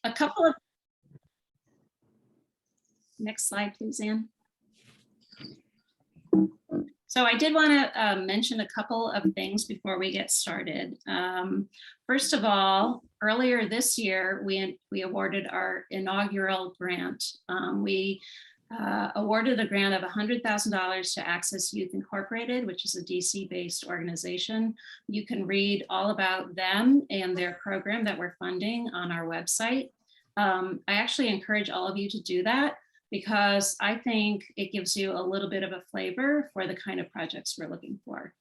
A couple of, next slide, please, Anne. So I did want to mention a couple of things before we get started. First of all, earlier this year, we awarded our inaugural grant. We awarded a grant of $100,000 to Access Youth Incorporated, which is a DC-based organization. You can read all about them and their program that we're funding on our website. I actually encourage all of you to do that, because I think it gives you a little bit of a flavor for the kind of projects we're looking for.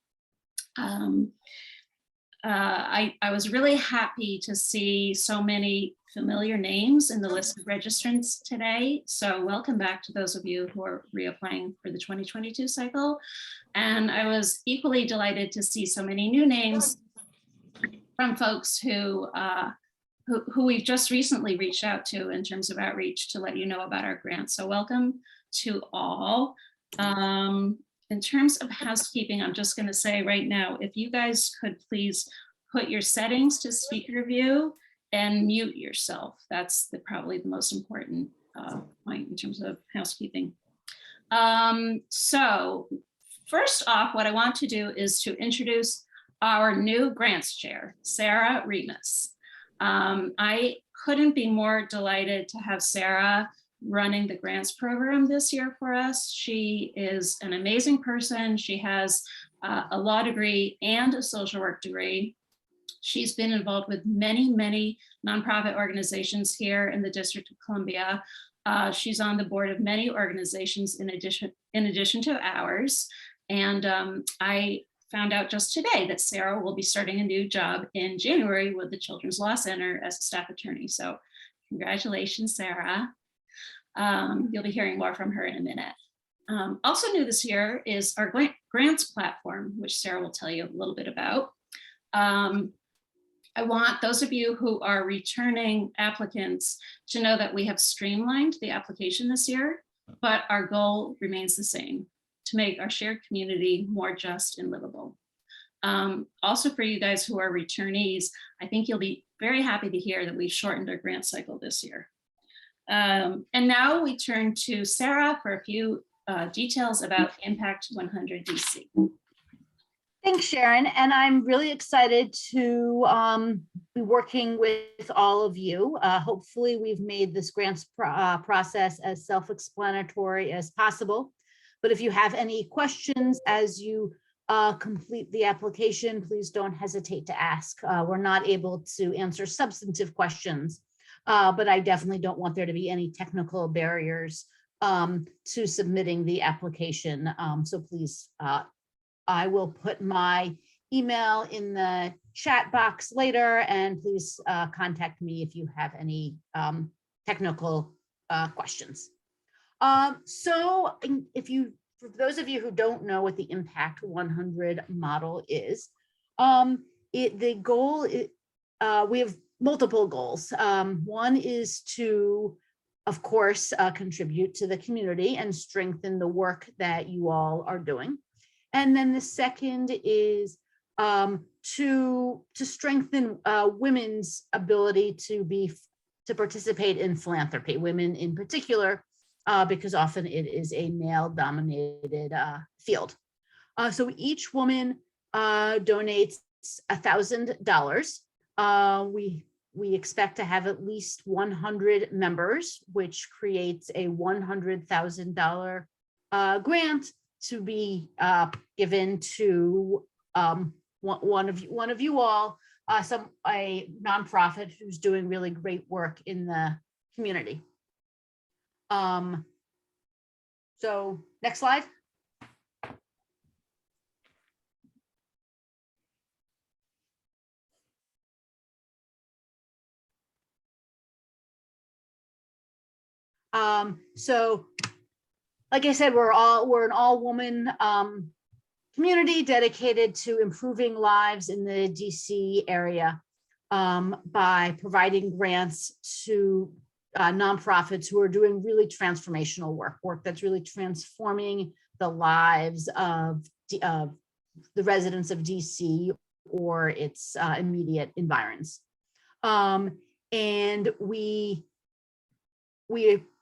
I was really happy to see so many familiar names in the list of registrants today. So welcome back to those of you who are reapplying for the 2022 cycle. And I was equally delighted to see so many new names from folks who we've just recently reached out to in terms of outreach to let you know about our grant. So welcome to all. In terms of housekeeping, I'm just going to say right now, if you guys could please put your settings to speaker view and mute yourself. That's probably the most important point in terms of housekeeping. So first off, what I want to do is to introduce our new grants chair, Sarah Remus. I couldn't be more delighted to have Sarah running the grants program this year for us. She is an amazing person. She has a law degree and a social work degree. She's been involved with many, many nonprofit organizations here in the District of Columbia. She's on the board of many organizations in addition to ours. And I found out just today that Sarah will be starting a new job in January with the Children's Law Center as a staff attorney. So congratulations, Sarah. You'll be hearing more from her in a minute. Also new this year is our grants platform, which Sarah will tell you a little bit about. I want those of you who are returning applicants to know that we have streamlined the application this year, but our goal remains the same: to make our shared community more just and livable. Also for you guys who are returnees, I think you'll be very happy to hear that we've shortened our grant cycle this year. And now we turn to Sarah for a few details about Impact 100 DC. Thanks, Sharon. And I'm really excited to be working with all of you. Hopefully we've made this grants process as self-explanatory as possible. But if you have any questions as you complete the application, please don't hesitate to ask. We're not able to answer substantive questions, but I definitely don't want there to be any technical barriers to submitting the application. So please, I will put my email in the chat box later, and please contact me if you have any technical questions. So for those of you who don't know what the Impact 100 model is, the goal, we have multiple goals. One is to, of course, contribute to the community and strengthen the work that you all are doing. And then the second is to strengthen women's ability to participate in philanthropy, women in particular, because often it is a male-dominated field. So each woman donates $1,000. We expect to have at least 100 members, which creates a $100,000 grant to be given to one of you all, a nonprofit who's doing really great work in the community. So next slide. So like I said, we're an all-woman community dedicated to improving lives in the DC area by providing grants to nonprofits who are doing really transformational work that's really transforming the lives of the residents of DC or its immediate environs. And we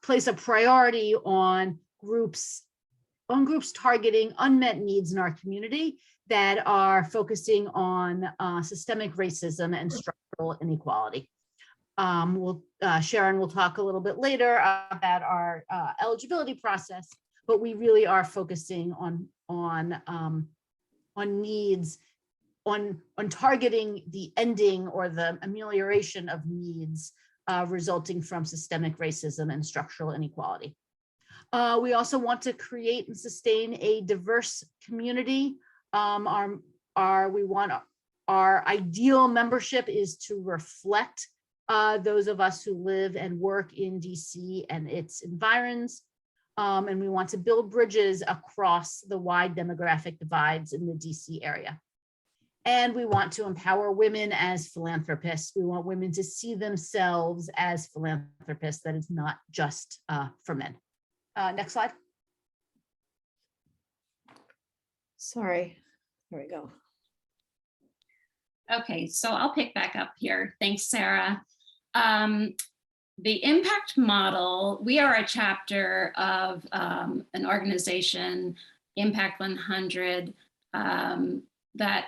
place a priority on groups targeting unmet needs in our community that are focusing on systemic racism and structural inequality. Sharon will talk a little bit later about our eligibility process, but we really are focusing on needs, on targeting the ending or the amelioration of needs resulting from systemic racism and structural inequality. We also want to create and sustain a diverse community. Our ideal membership is to reflect those of us who live and work in DC and its environs. And we want to build bridges across the wide demographic divides in the DC area. And we want to empower women as philanthropists. We want women to see themselves as philanthropists, that is not just for men. Next slide. Sorry, there we go. Okay, so I'll pick back up here. Thanks, Sarah. The impact model, we are a chapter of an organization, impact100, that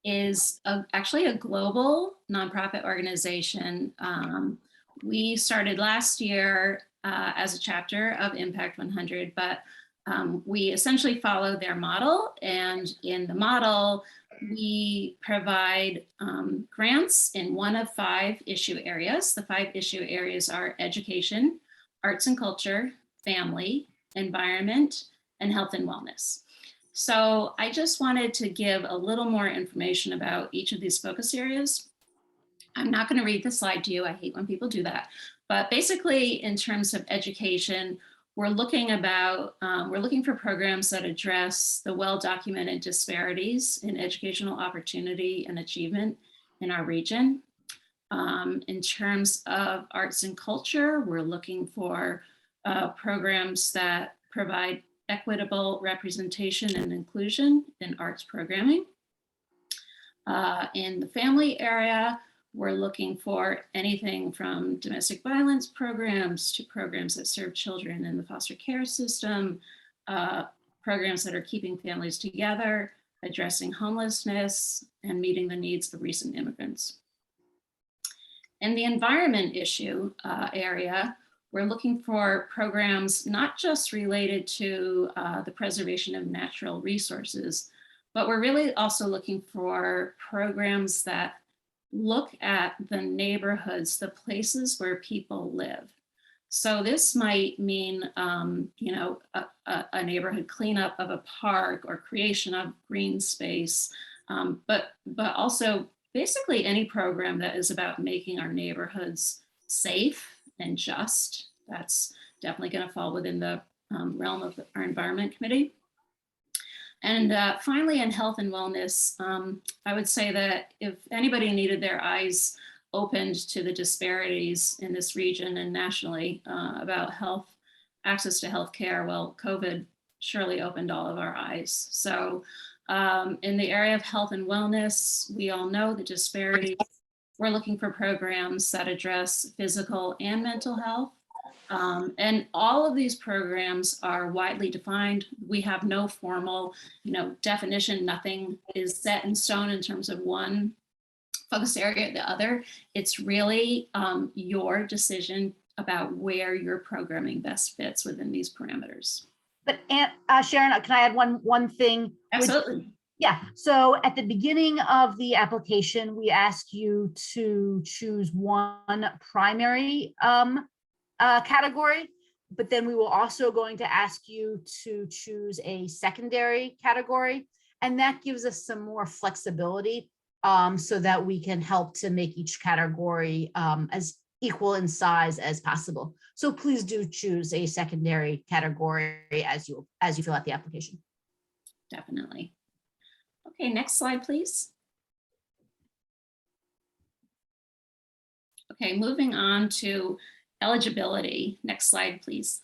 is actually a global nonprofit organization. We started last year as a chapter of impact100, but we essentially follow their model. And in the model, we provide grants in one of 5 issue areas. The 5 issue areas are education, arts and culture, family, environment, and health and wellness. So I just wanted to give a little more information about each of these focus areas. I'm not going to read the slide to you. I hate when people do that. But basically, in terms of education, we're looking for programs that address the well-documented disparities in educational opportunity and achievement in our region. In terms of arts and culture, we're looking for programs that provide equitable representation and inclusion in arts programming. In the family area, we're looking for anything from domestic violence programs to programs that serve children in the foster care system, programs that are keeping families together, addressing homelessness, and meeting the needs of recent immigrants. In the environment issue area, we're looking for programs not just related to the preservation of natural resources, but we're really also looking for programs that look at the neighborhoods, the places where people live. So this might mean, a neighborhood cleanup of a park or creation of green space, but also basically any program that is about making our neighborhoods safe and just. That's definitely going to fall within the realm of our environment committee. And finally, in health and wellness, I would say that if anybody needed their eyes opened to the disparities in this region and nationally about access to healthcare, well, COVID surely opened all of our eyes. So in the area of health and wellness, we all know the disparities. We're looking for programs that address physical and mental health. And all of these programs are widely defined. We have no formal, definition. Nothing is set in stone in terms of one focus area or the other. It's really your decision about where your programming best fits within these parameters. But Sharon, can I add one thing? Absolutely. Yeah, so at the beginning of the application, we asked you to choose one primary category, but then we were also going to ask you to choose a secondary category. And that gives us some more flexibility so that we can help to make each category as equal in size as possible. So please do choose a secondary category as you fill out the application. Definitely. Okay, next slide, please. Okay, moving on to eligibility. Next slide, please.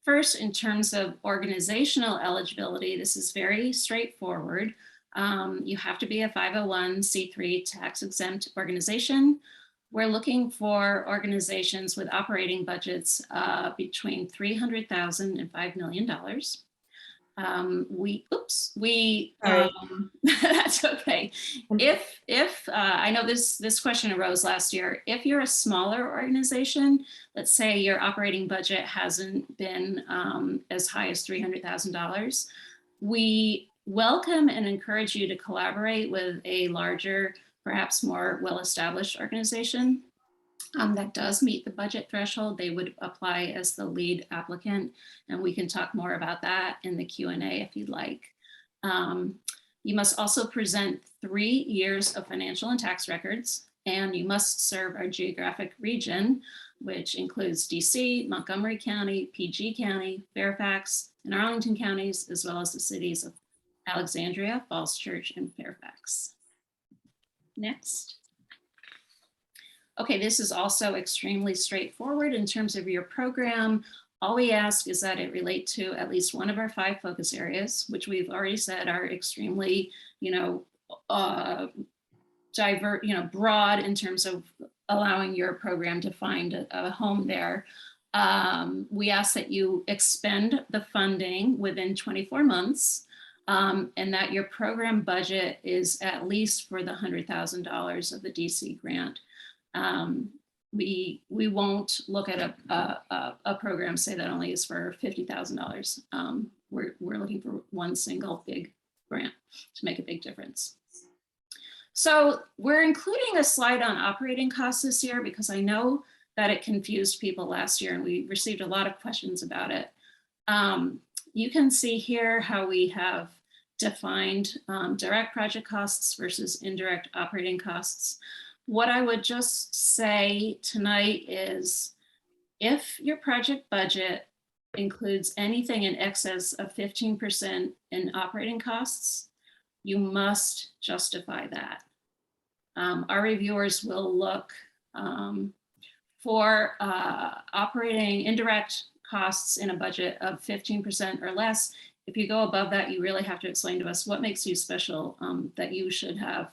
First, in terms of organizational eligibility, this is very straightforward. You have to be a 501c3 tax exempt organization. We're looking for organizations with operating budgets between $300,000 and $5 million. Sorry. That's okay. If I know this question arose last year, if you're a smaller organization, let's say your operating budget hasn't been as high as $300,000, we welcome and encourage you to collaborate with a larger, perhaps more well-established organization that does meet the budget threshold. They would apply as the lead applicant, and we can talk more about that in the Q&A if you'd like. You must also present 3 years of financial and tax records, and you must serve our geographic region, which includes DC, Montgomery County, PG County, Fairfax, and Arlington counties, as well as the cities of Alexandria, Falls Church, and Fairfax. Next. Okay, this is also extremely straightforward in terms of your program. All we ask is that it relate to at least one of our 5 focus areas, which we've already said are extremely, broad in terms of allowing your program to find a home there. We ask that you expend the funding within 24 months and that your program budget is at least for the $100,000 of the DC grant. We won't look at a program, say that only is for $50,000. We're looking for one single big grant to make a big difference. So we're including a slide on operating costs this year because I know that it confused people last year and we received a lot of questions about it. You can see here how we have defined direct project costs versus indirect operating costs. What I would just say tonight is if your project budget includes anything in excess of 15% in operating costs, you must justify that. Our reviewers will look for operating indirect costs in a budget of 15% or less. If you go above that, you really have to explain to us what makes you special that you should have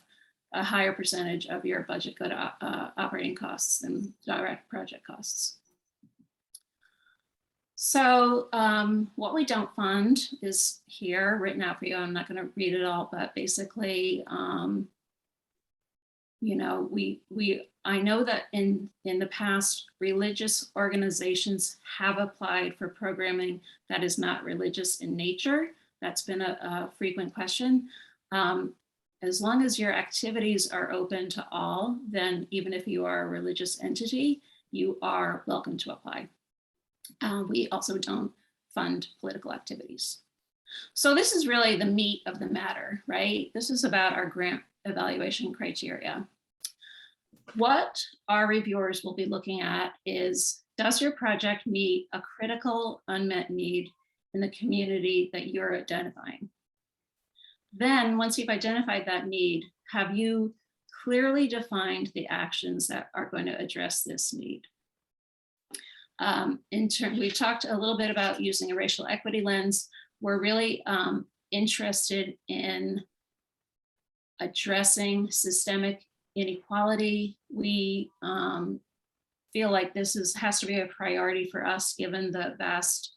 a higher percentage of your budget go to operating costs than direct project costs. So what we don't fund is here written out for you. I'm not going to read it all, but basically, I know that in the past, religious organizations have applied for programming that is not religious in nature. That's been a frequent question. As long as your activities are open to all, then even if you are a religious entity, you are welcome to apply. We also don't fund political activities. So this is really the meat of the matter, right? This is about our grant evaluation criteria. What our reviewers will be looking at is, does your project meet a critical unmet need in the community that you're identifying? Then once you've identified that need, have you clearly defined the actions that are going to address this need? We've talked a little bit about using a racial equity lens. We're really interested in addressing systemic inequality. We feel like this has to be a priority for us given the vast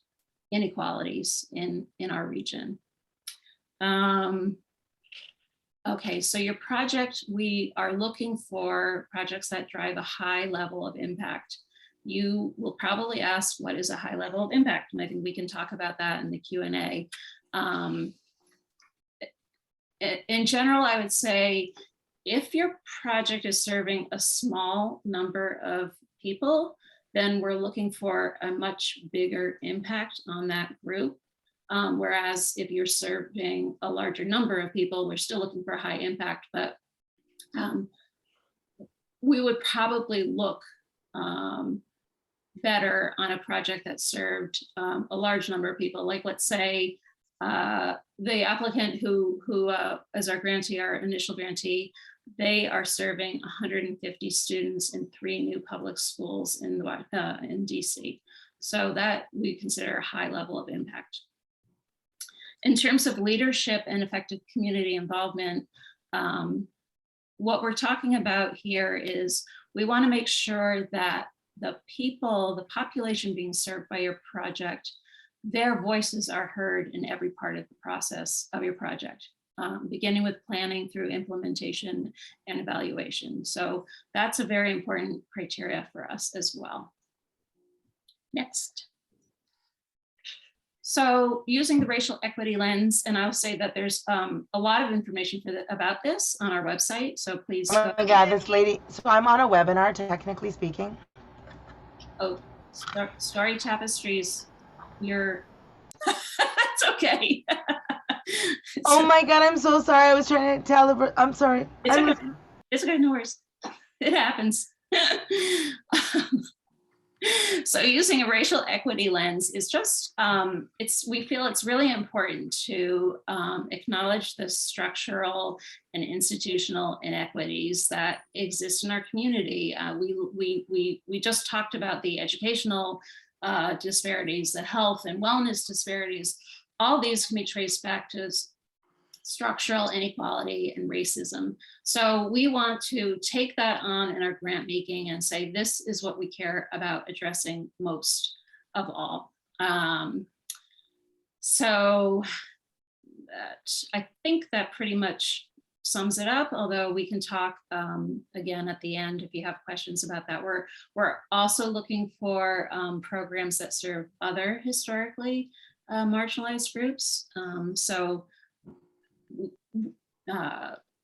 inequalities in our region. Okay, so your project, we are looking for projects that drive a high level of impact. You will probably ask, what is a high level of impact? And I think we can talk about that in the Q&A. In general, I would say, if your project is serving a small number of people, then we're looking for a much bigger impact on that group. Whereas if you're serving a larger number of people, we're still looking for a high impact, but we would probably look better on a project that served a large number of people. Like, let's say the applicant who is our grantee, our initial grantee, they are serving 150 students in 3 new public schools in DC. So that we consider a high level of impact. In terms of leadership and effective community involvement, what we're talking about here is we want to make sure that the people, the population being served by your project, their voices are heard in every part of the process of your project, beginning with planning through implementation and evaluation. So that's a very important criteria for us as well. Next. So using the racial equity lens, and I'll say that there's a lot of information about this on our website. So please. Oh my God, this lady. So I'm on a webinar, technically speaking. Oh, Story Tapestries. You're. That's okay. Oh my God, I'm so sorry. I was trying to tell the. I'm sorry. It's okay. It's okay. No worries. It happens. So using a racial equity lens is just, we feel it's really important to acknowledge the structural and institutional inequities that exist in our community. We just talked about the educational disparities, the health and wellness disparities. All these can be traced back to structural inequality and racism. So we want to take that on in our grant making and say, this is what we care about addressing most of all. So I think that pretty much sums it up, although we can talk again at the end if you have questions about that. We're also looking for programs that serve other historically marginalized groups.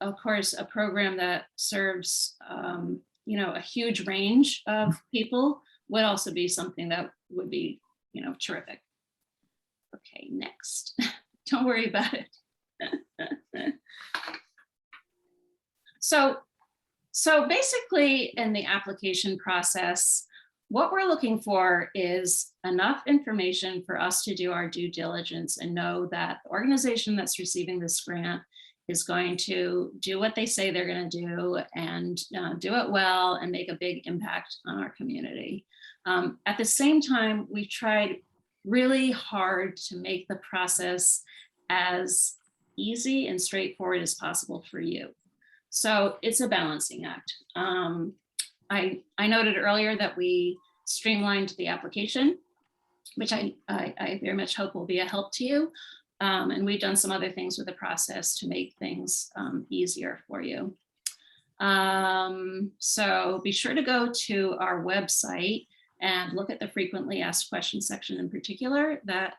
Of course, a program that serves, a huge range of people would also be something that would be, terrific. Okay, next. Don't worry about it. So basically in the application process, what we're looking for is enough information for us to do our due diligence and know that the organization that's receiving this grant is going to do what they say they're going to do and do it well and make a big impact on our community. At the same time, we've tried really hard to make the process as easy and straightforward as possible for you. So it's a balancing act. I noted earlier that we streamlined the application, which I very much hope will be a help to you. And we've done some other things with the process to make things easier for you. So be sure to go to our website and look at the frequently asked questions section in particular. That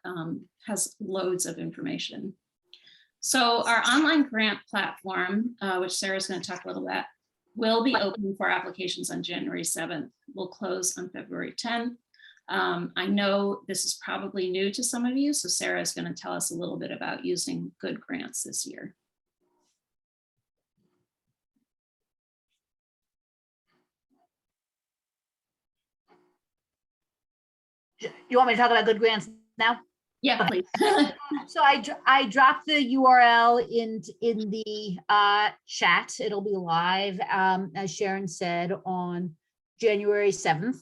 has loads of information. So our online grant platform, which Sarah's going to talk a little bit, will be open for applications on January 7th. We'll close on February 10th. I know this is probably new to some of you, so Sarah is going to tell us a little bit about using good grants this year. You want me to talk about good grants now? Yeah, please. So I dropped the URL in the chat. It'll be live, as Sharon said, on January 7th.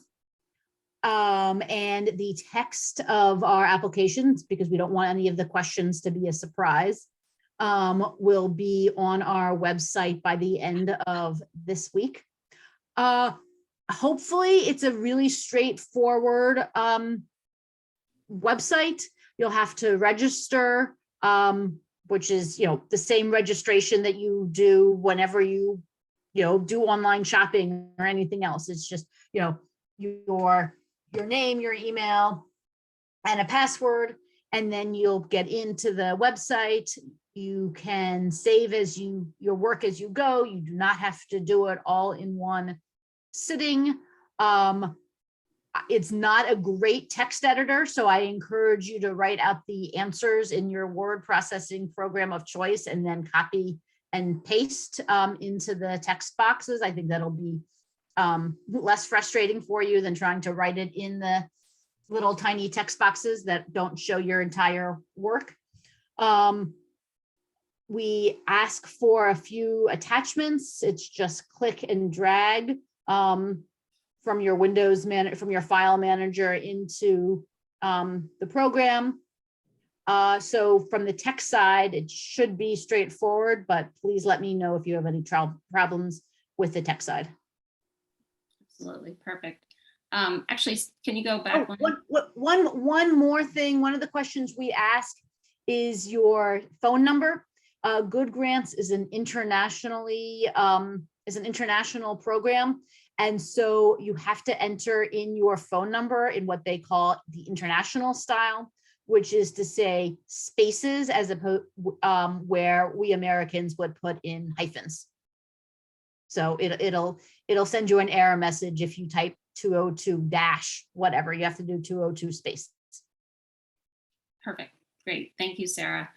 And the text of our applications, because we don't want any of the questions to be a surprise, will be on our website by the end of this week. Hopefully it's a really straightforward website. You'll have to register, which is, the same registration that you do whenever you do online shopping or anything else. It's just, your name, your email, and a password, and then you'll get into the website. You can save your work as you go. You do not have to do it all in one sitting. It's not a great text editor, so I encourage you to write out the answers in your word processing program of choice and then copy and paste into the text boxes. I think that'll be less frustrating for you than trying to write it in the little tiny text boxes that don't show your entire work. We ask for a few attachments. It's just click and drag from your from your file manager into the program. So from the tech side, it should be straightforward, but please let me know if you have any problems with the tech side. Absolutely, perfect. Actually, can you go Oh, back one? one more thing. One of the questions we ask is your phone number. Good Grants is an international program. And so you have to enter in your phone number in what they call the international style, which is to say spaces as opposed where we Americans would put in hyphens. So it'll send you an error message if you type 202 dash whatever. You have to do 202 space. Perfect. Great. Thank you, Sarah.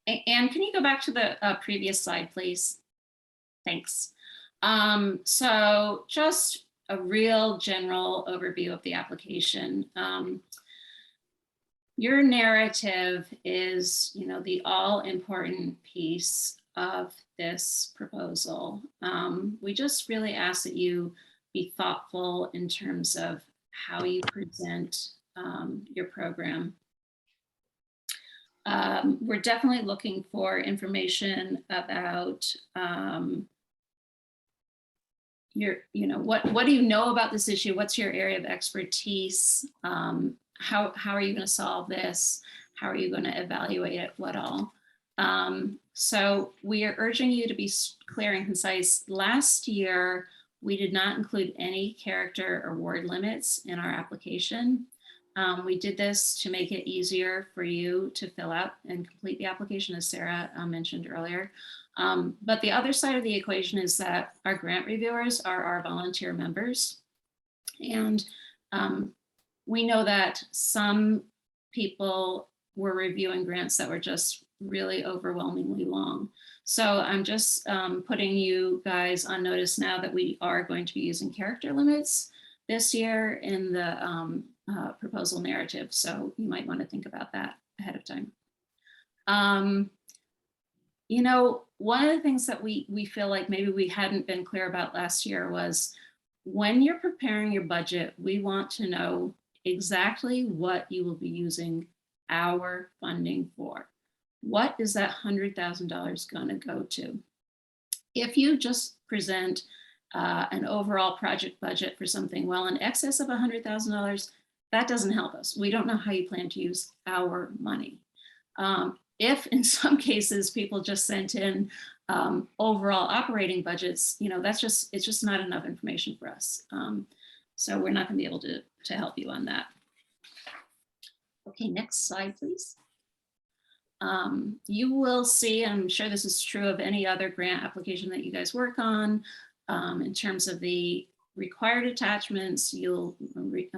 And can you go back to the previous slide, please? Thanks. So just a real general overview of the application. Your narrative is, the all important piece of this proposal. We just really ask that you be thoughtful in terms of how you present your program. We're definitely looking for information about what do you know about this issue? What's your area of expertise? How are you going to solve this? How are you going to evaluate it? What all? So we are urging you to be clear and concise. Last year, we did not include any character or word limits in our application. We did this to make it easier for you to fill out and complete the application, as Sarah mentioned earlier. But the other side of the equation is that our grant reviewers are our volunteer members. And we know that some people were reviewing grants that were just really overwhelmingly long. So I'm just putting you guys on notice now that we are going to be using character limits this year in the proposal narrative. So you might want to think about that ahead of time. One of the things that we feel like maybe we hadn't been clear about last year was when you're preparing your budget, we want to know exactly what you will be using our funding for. What is that $100,000 going to go to? If you just present an overall project budget for something well in excess of $100,000, that doesn't help us. We don't know how you plan to use our money. If in some cases people just sent in overall operating budgets, it's just not enough information for us. So we're not going to be able to help you on that. Okay, next slide, please. You will see, I'm sure this is true of any other grant application that you guys work on, in terms of the required attachments, you'll be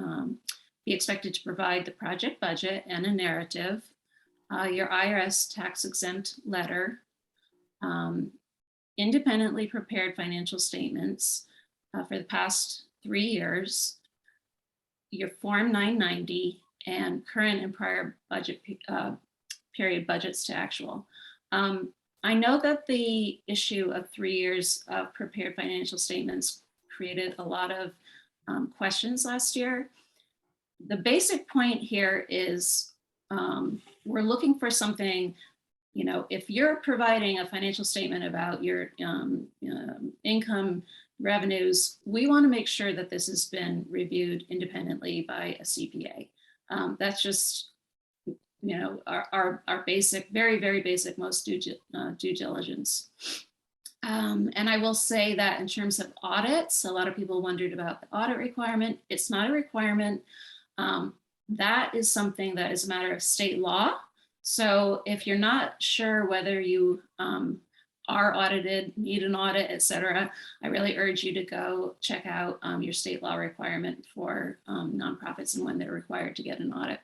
expected to provide the project budget and a narrative, your IRS tax exempt letter, independently prepared financial statements for the past 3 years, your Form 990, and current and prior budget period budgets to actual. I know that the issue of 3 years of prepared financial statements created a lot of questions last year. The basic point here is we're looking for something, if you're providing a financial statement about your income revenues, we want to make sure that this has been reviewed independently by a CPA. That's just, our basic, very, very basic, most due diligence. And I will say that in terms of audits, a lot of people wondered about the audit requirement. It's not a requirement. That is something that is a matter of state law. So if you're not sure whether you are audited, need an audit, et cetera, I really urge you to go check out your state law requirement for nonprofits and when they're required to get an audit.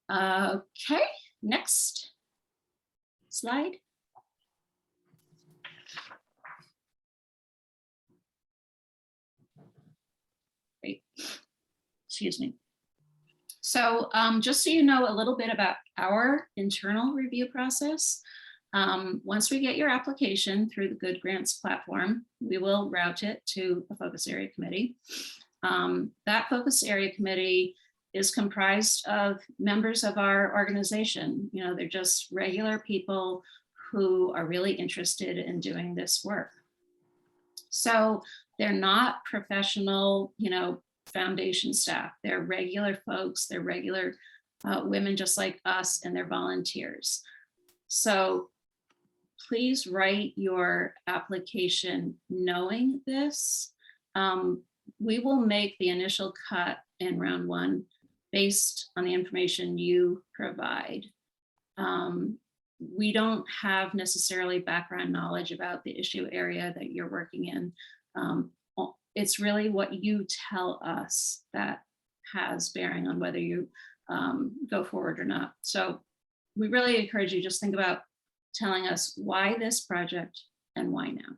Okay, next slide. Great. Excuse me. So just so you know a little bit about our internal review process, once we get your application through the Good Grants platform, we will route it to a focus area committee. That focus area committee is comprised of members of our organization. They're just regular people who are really interested in doing this work. So They're not professional, foundation staff. They're regular folks. They're regular women just like us, and they're volunteers. So please write your application knowing this. We will make the initial cut in round 1 based on the information you provide. We don't have necessarily background knowledge about the issue area that you're working in. It's really what you tell us that has bearing on whether you go forward or not. So we really encourage you, just think about telling us why this project and why now.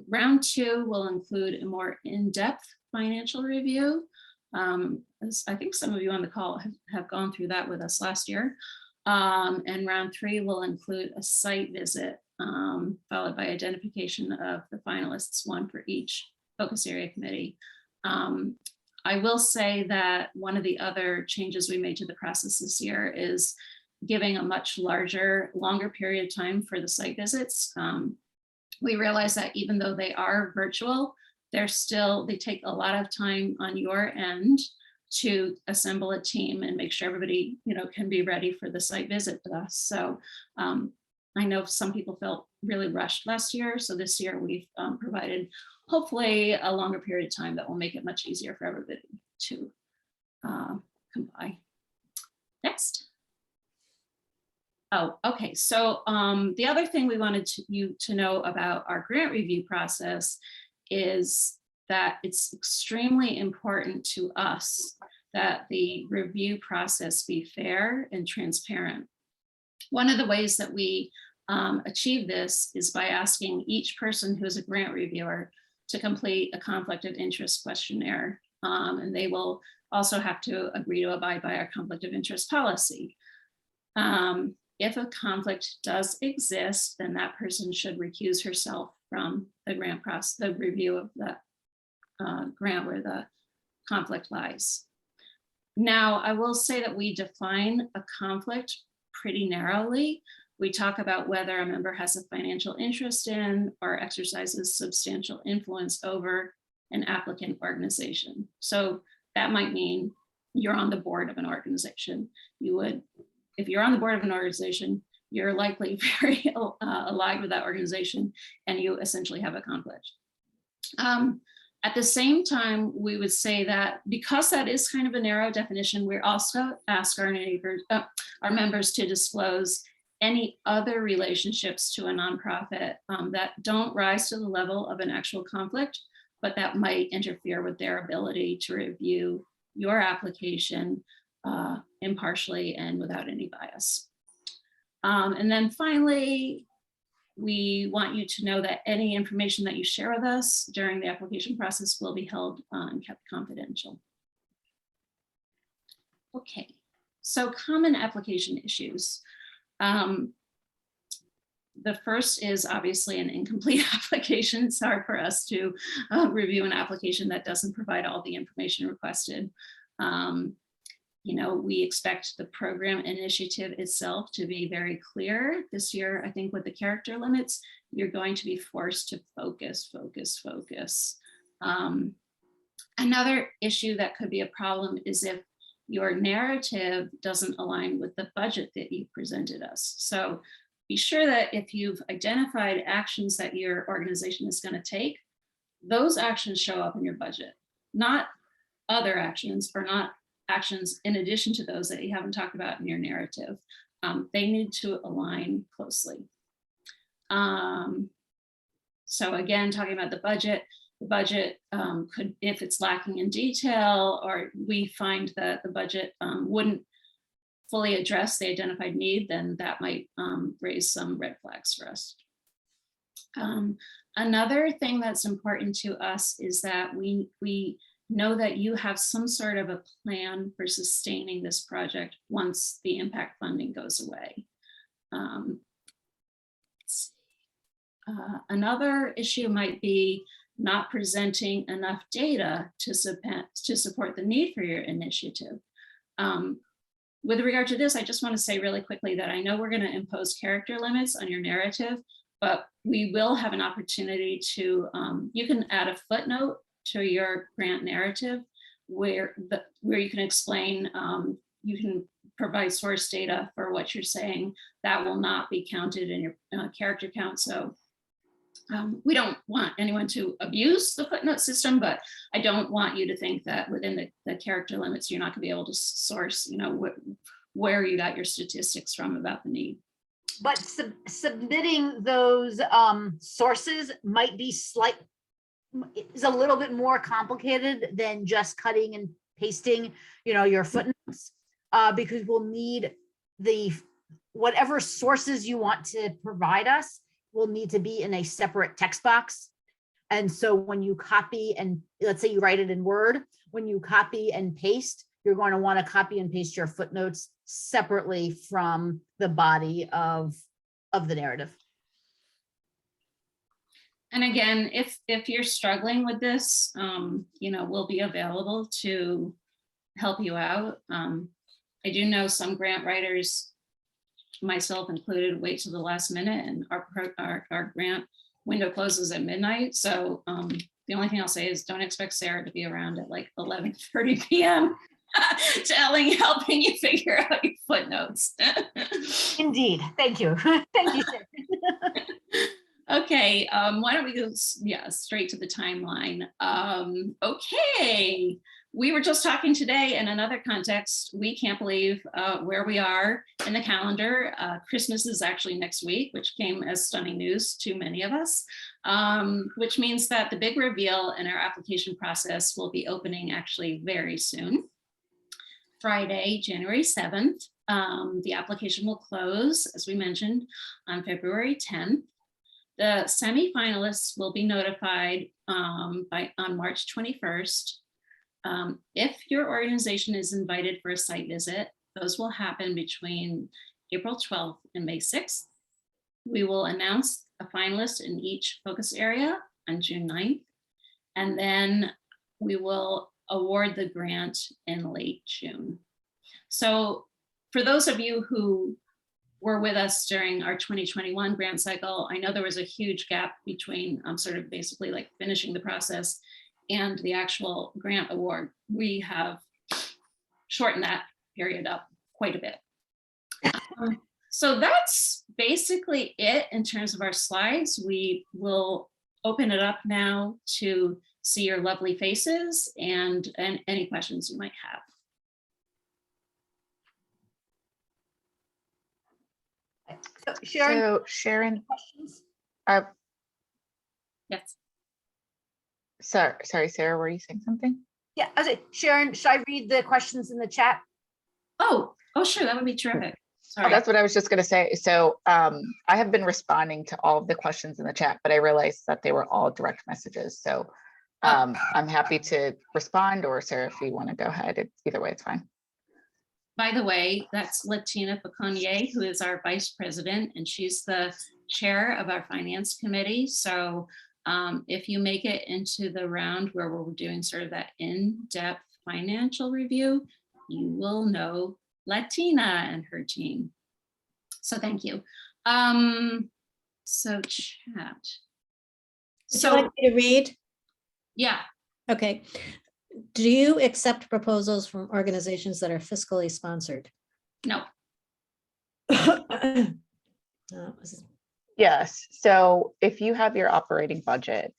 Round 2 will include a more in-depth financial review. As I think some of you on the call have gone through that with us last year. And round 3 will include a site visit, followed by identification of the finalists, 1 for each focus area committee. I will say that one of the other changes we made to the process this year is giving a much longer period of time for the site visits. We realize that even though they are virtual, they take a lot of time on your end to assemble a team and make sure everybody, can be ready for the site visit with us. So I know some people felt really rushed last year. So this year we've provided hopefully a longer period of time that will make it much easier for everybody to come by. Next. Oh, okay. So the other thing we wanted you to know about our grant review process is that it's extremely important to us that the review process be fair and transparent. One of the ways that we achieve this is by asking each person who is a grant reviewer to complete a conflict of interest questionnaire. And they will also have to agree to abide by our conflict of interest policy. If a conflict does exist, then that person should recuse herself from the grant process, the review of the grant where the conflict lies. Now, I will say that we define a conflict pretty narrowly. We talk about whether a member has a financial interest in or exercises substantial influence over an applicant organization. So that might mean you're on the board of an organization. If you're on the board of an organization, you're likely very aligned with that organization, and you essentially have a conflict. At the same time, we would say that because that is kind of a narrow definition, we also ask our members to disclose any other relationships to a nonprofit that don't rise to the level of an actual conflict, but that might interfere with their ability to review your application impartially and without any bias. And then finally, we want you to know that any information that you share with us during the application process will be held and kept confidential. Okay, so common application issues. The first is obviously an incomplete application. It's hard for us to review an application that doesn't provide all the information requested. We expect the program initiative itself to be very clear. This year, I think with the character limits, you're going to be forced to focus. Another issue that could be a problem is if your narrative doesn't align with the budget that you presented us. So be sure that if you've identified actions that your organization is going to take, those actions show up in your budget, not other actions or not actions in addition to those that you haven't talked about in your narrative. They need to align closely. So again, talking about the budget could, if it's lacking in detail, or we find that the budget wouldn't fully address the identified need, then that might raise some red flags for us. Another thing that's important to us is that we know that you have some sort of a plan for sustaining this project once the impact funding goes away. Another issue might be not presenting enough data to support the need for your initiative. With regard to this, I just want to say really quickly that I know we're going to impose character limits on your narrative, but we will have an opportunity to, you can add a footnote to your grant narrative where you can explain, you can provide source data for what you're saying. That will not be counted in your character count. So we don't want anyone to abuse the footnote system, but I don't want you to think that within the character limits, you're not gonna be able to source, where you got your statistics from about the need. But submitting those sources might be is a little bit more complicated than just cutting and pasting, your footnotes, because we'll need whatever sources you want to provide us will need to be in a separate text box. And so when you copy and let's say you write it in Word, when you copy and paste, you're going to want to copy and paste your footnotes separately from the body of the narrative. And again, if you're struggling with this, we'll be available to help you out. I do know some grant writers, myself included, wait till the last minute, and our grant window closes at midnight. So the only thing I'll say is don't expect Sarah to be around at like 11:30 p.m. helping you figure out your footnotes. Indeed. Thank you. Thank you, Sarah. Okay, why don't we go straight to the timeline. Okay, we were just talking today in another context. We can't believe where we are in the calendar. Christmas is actually next week, which came as stunning news to many of us, which means that the big reveal in our application process will be opening actually very soon. Friday, January 7th. The application will close, as we mentioned, on February 10th. The semifinalists will be notified on March 21st. If your organization is invited for a site visit, those will happen between April 12th and May 6th. We will announce a finalist in each focus area on June 9th, and then we will award the grant in late June. So for those of you who were with us during our 2021 grant cycle, I know there was a huge gap between sort of basically like finishing the process and the actual grant award. We have shortened that period up quite a bit. So that's basically it in terms of our slides. We will open it up now to see your lovely faces and any questions you might have. So Sharon, So Sharon, questions? Yes. sorry, Sarah, were you saying something? Yeah, I was like, Sharon, should I read the questions in the chat? Oh, sure, that would be terrific. Sorry. That's what I was just going to say. So I have been responding to all of the questions in the chat, but I realized that they were all direct messages. So I'm happy to respond, or Sarah, if you want to go ahead, either way, it's fine. By the way, that's Latina Paconier, who is our vice president, and she's the chair of our finance committee. So if you make it into the round where we're doing sort of that in-depth financial review, you will know Latina and her team. So thank you. So chat. Would you like me to read? Yeah. Okay. Do you accept proposals from organizations that are fiscally sponsored? No. Yes. So if you have your operating budget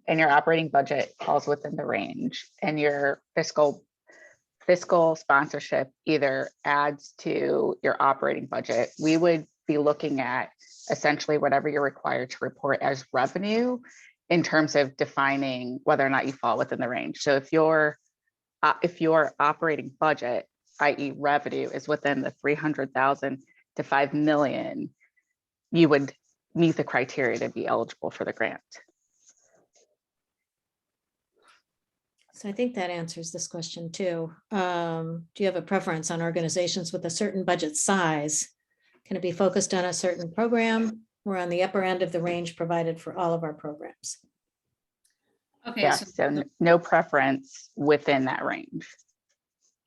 and your operating budget falls within the range and your fiscal sponsorship either adds to your operating budget, we would be looking at essentially whatever you're required to report as revenue in terms of defining whether or not you fall within the range. So if your operating budget, i.e. revenue, is within the 300,000 to 5 million, you would meet the criteria to be eligible for the grant. So I think that answers this question too. Do you have a preference on organizations with a certain budget size? Can it be focused on a certain program? We're on the upper end of the range provided for all of our programs. Okay. Yes, so no preference within that range.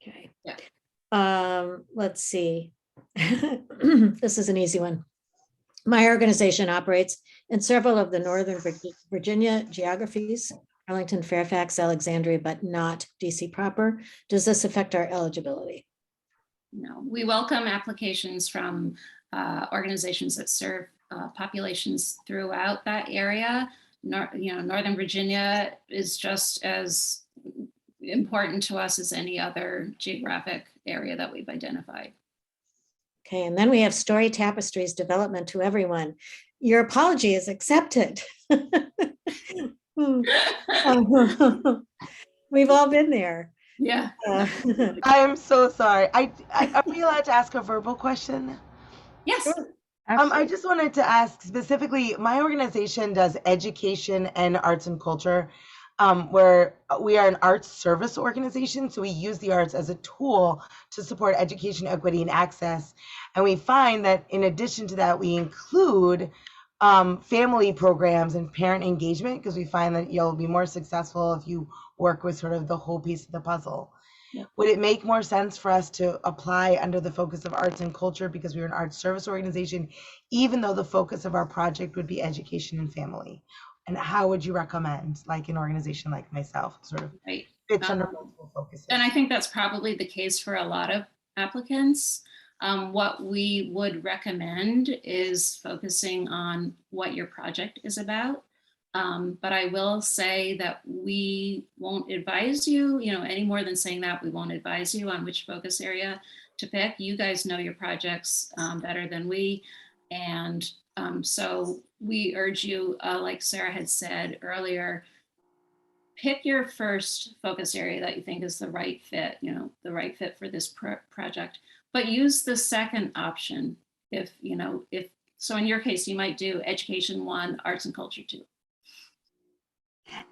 Okay. Yeah. Let's see. This is an easy one. My organization operates in several of the Northern Virginia geographies, Arlington, Fairfax, Alexandria, but not DC proper. Does this affect our eligibility? No, we welcome applications from organizations that serve populations throughout that area. Northern Virginia is just as important to us as any other geographic area that we've identified. Okay, and then we have Story Tapestries development to everyone. Your apology is accepted. We've all been there. Yeah. I am so sorry. Are we allowed to ask a verbal question? Yes. Sure. I just wanted to ask specifically, my organization does education and arts and culture, where we are an arts service organization. So we use the arts as a tool to support education, equity, and access. And we find that in addition to that, we include family programs and parent engagement, because we find that you'll be more successful if you work with sort of the whole piece of the puzzle. Yep. Would it make more sense for us to apply under the focus of arts and culture because we're an arts service organization, even though the focus of our project would be education and family? And how would you recommend, like an organization like myself, sort of Right. fits under multiple focuses? And I think that's probably the case for a lot of applicants. What we would recommend is focusing on what your project is about. But I will say that we won't advise you, any more than saying that, we won't advise you on which focus area to pick. You guys know your projects better than we. And so we urge you, like Sarah had said earlier, pick your first focus area that you think is the right fit, the right fit for this project, but use the second option. So in your case, you might do education 1, arts and culture 2.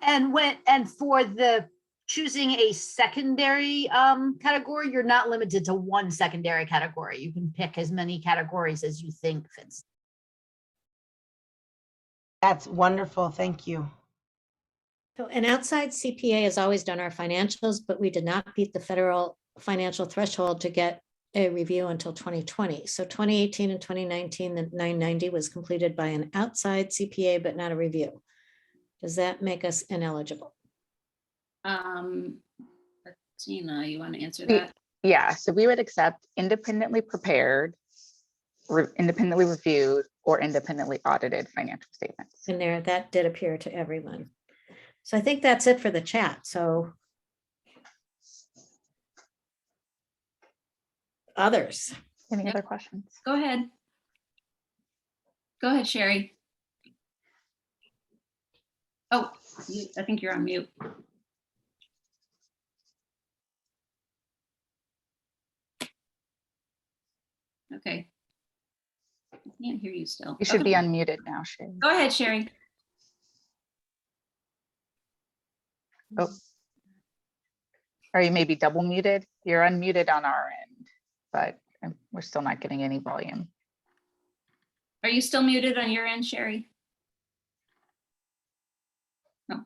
And for the choosing a secondary category, you're not limited to one secondary category. You can pick as many categories as you think fits. That's wonderful. Thank you. So an outside CPA has always done our financials, but we did not beat the federal financial threshold to get a review until 2020. So 2018 and 2019, the 990 was completed by an outside CPA, but not a review. Does that make us ineligible? Tina, you want to answer that? Yeah, so we would accept independently prepared, independently reviewed, or independently audited financial statements. And there, that did appear to everyone. So I think that's it for the chat. So others. Any other questions? Go ahead. Go ahead, Sherry. Oh, I think you're on mute. Okay. I can't hear you still. You should Okay. be unmuted now, Sherry. Go ahead, Sherry. Oh. Or you may be double muted. You're unmuted on our end, but we're still not getting any volume. Are you still muted on your end, Sherry? No.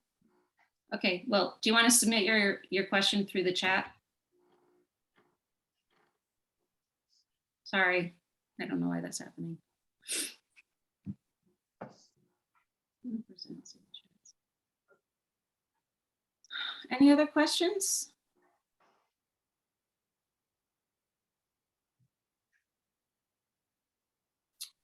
Okay, well, do you want to submit your question through the chat? Sorry, I don't know why that's happening. Any other questions?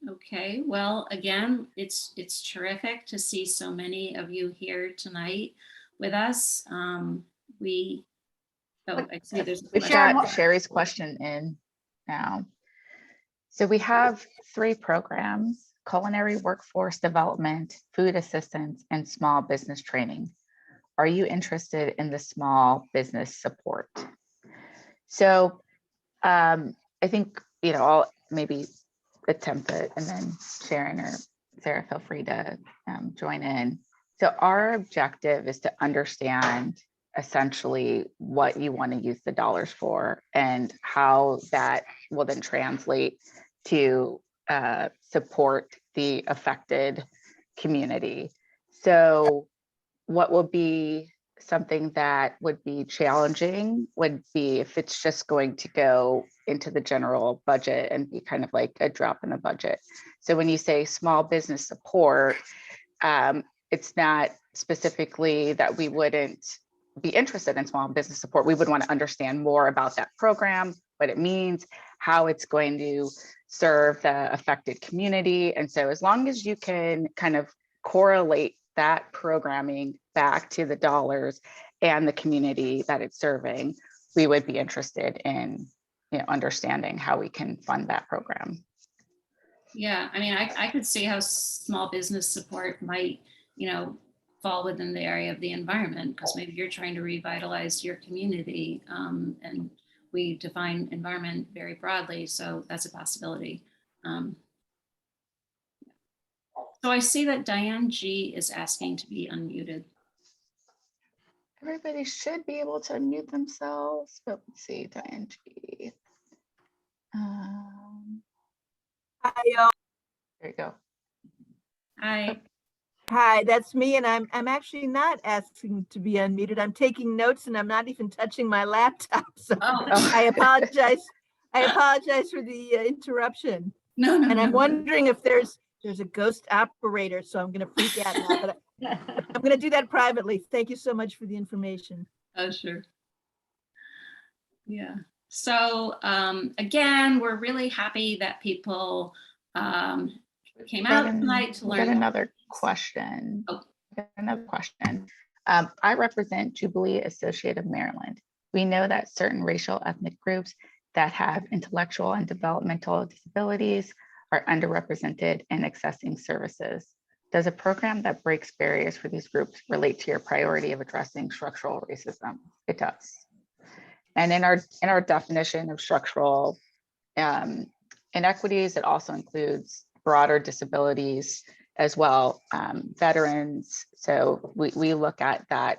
Okay, well, again, it's terrific to see so many of you here tonight with us. I see there's a We've question. got Sherry's question in now. So we have 3 programs: culinary workforce development, food assistance, and small business training. Are you interested in the small business support? So I think, I'll maybe attempt it, and then Sharon or Sarah, feel free to join in. So our objective is to understand essentially what you want to use the dollars for and how that will then translate to support the affected community. So what will be something that would be challenging would be if it's just going to go into the general budget and be kind of like a drop in the budget. So when you say small business support, it's not specifically that we wouldn't be interested in small business support. We would want to understand more about that program, what it means, how it's going to serve the affected community. And so as long as you can kind of correlate that programming back to the dollars and the community that it's serving, we would be interested in, understanding how we can fund that program. Yeah, I mean, I could see how small business support might, fall within the area of the environment, because maybe you're trying to revitalize your community, and we define environment very broadly, so that's a possibility. So I see that Diane G is asking to be unmuted. Everybody should be able to unmute themselves, but let's see, Diane G. Hi, There you go. Hi. hi, that's me, and I'm actually not asking to be unmuted. I'm taking notes, and I'm not even touching my laptop. So Oh, I apologize. I apologize for the interruption. no. And I'm wondering if there's a ghost operator, so I'm going to freak out now. But I'm going to do that privately. Thank you so much for the information. Oh, sure. Yeah. So again, we're really happy that people came out tonight to We learn. got another question. Oh. We got another question. I represent Jubilee Associate of Maryland. We know that certain racial ethnic groups that have intellectual and developmental disabilities are underrepresented in accessing services. Does a program that breaks barriers for these groups relate to your priority of addressing structural racism? It does. And in our definition of structural inequities, it also includes broader disabilities as well, veterans. So we look at that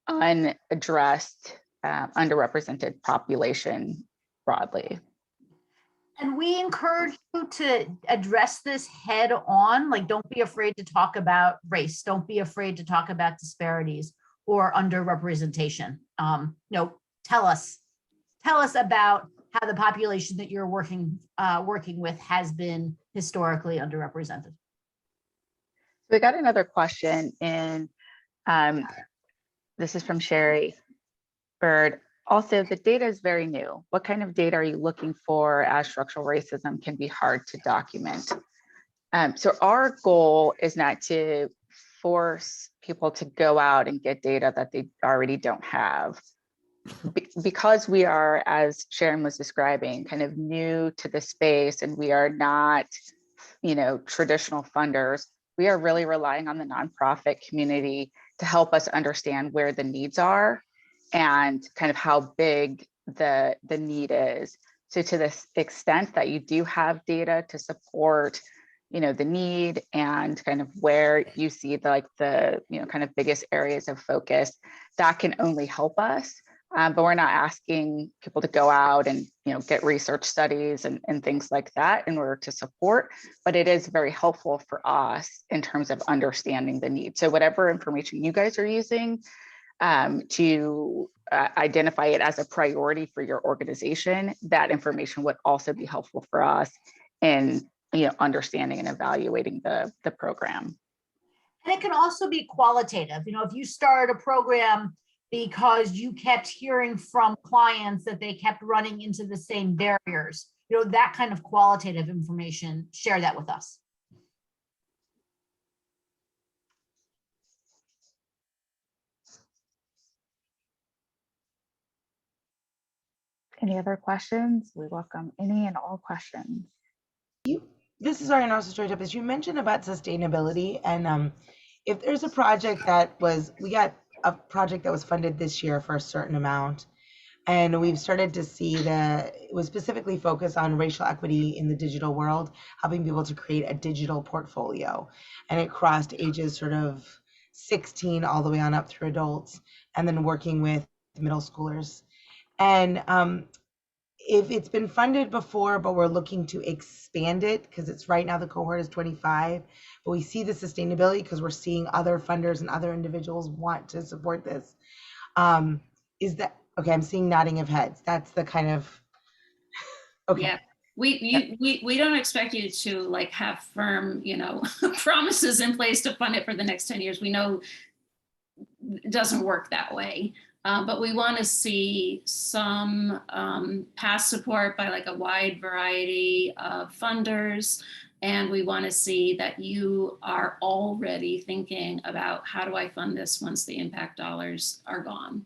unaddressed, underrepresented population broadly. And we encourage you to address this head on. Like, don't be afraid to talk about race. Don't be afraid to talk about disparities or underrepresentation. Tell us about how the population that you're working with has been historically underrepresented. We got another question, and this is from Sherry Bird. Also, the data is very new. What kind of data are you looking for, as structural racism can be hard to document? So our goal is not to force people to go out and get data that they already don't have. Because we are, as Sharon was describing, kind of new to the space, and we are not, traditional funders, we are really relying on the nonprofit community to help us understand where the needs are and kind of how big the need is. So to this extent that you do have data to support, the need and kind of where you see the kind of biggest areas of focus, that can only help us. But we're not asking people to go out and get research studies and things like that in order to support, but it is very helpful for us in terms of understanding the need. So whatever information you guys are using to identify it as a priority for your organization, that information would also be helpful for us in understanding and evaluating the program. And it can also be qualitative. If you start a program because you kept hearing from clients that they kept running into the same barriers, that kind of qualitative information, share that with us. Any other questions? We welcome any and all questions. This is our straight up, as you mentioned about sustainability, and if there's a project we got a project that was funded this year for a certain amount, and we've started to see that it was specifically focused on racial equity in the digital world, helping people to create a digital portfolio, and it crossed ages sort of 16 all the way on up through adults, and then working with middle schoolers. And if it's been funded before, but we're looking to expand it because it's right now the cohort is 25, but we see the sustainability because we're seeing other funders and other individuals want to support this. Is that okay? I'm seeing nodding of heads. That's the kind of okay. Yeah. We don't expect you to like have firm, promises in place to fund it for the next 10 years. We know it doesn't work that way. But we want to see some past support by like a wide variety of funders. And we want to see that you are already thinking about how do I fund this once the impact dollars are gone.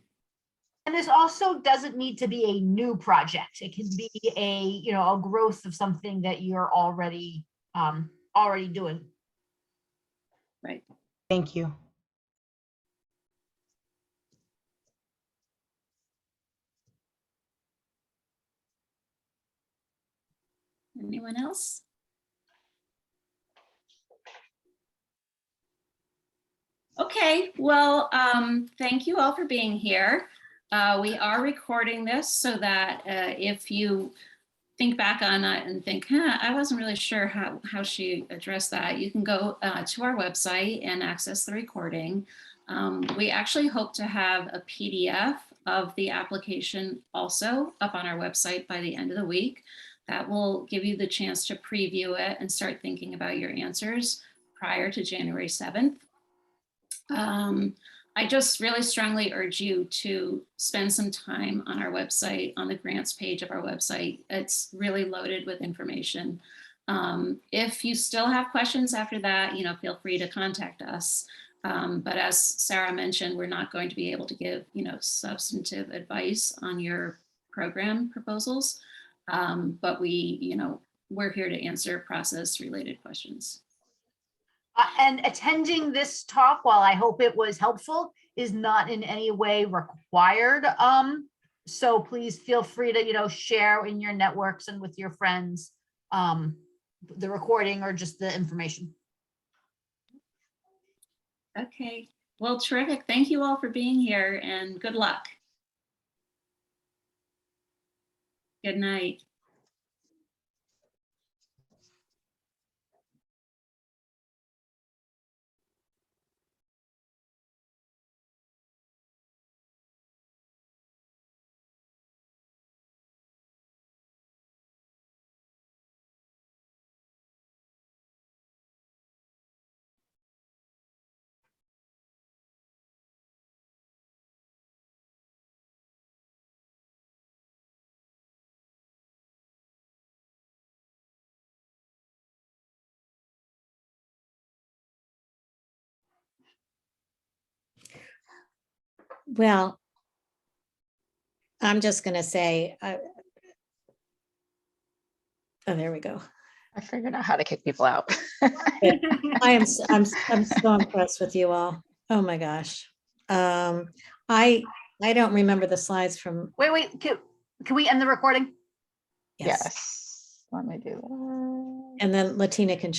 And this also doesn't need to be a new project. It can be a growth of something that you're already doing. Right. Thank you. Anyone else? Okay, well, thank you all for being here. We are recording this so that if you think back on it and think, I wasn't really sure how she addressed that, you can go to our website and access the recording. We actually hope to have a PDF of the application also up on our website by the end of the week. That will give you the chance to preview it and start thinking about your answers prior to January 7th. I just really strongly urge you to spend some time on our website, on the grants page of our website. It's really loaded with information. If you still have questions after that, feel free to contact us. But as Sarah mentioned, we're not going to be able to give, substantive advice on your program proposals. But we're here to answer process related questions. And attending this talk, while I hope it was helpful, is not in any way required. So please feel free to, share in your networks and with your friends, the recording or just the information. Okay, well, terrific. Thank you all for being here and good luck. Good night. Well, I'm just going to say, oh, there we go. I figured out how to kick people out. I'm so impressed with you all. Oh my gosh. I don't remember the slides from. Wait, can we end the recording? Yes. Yes. Let me do that. And then Latina can chime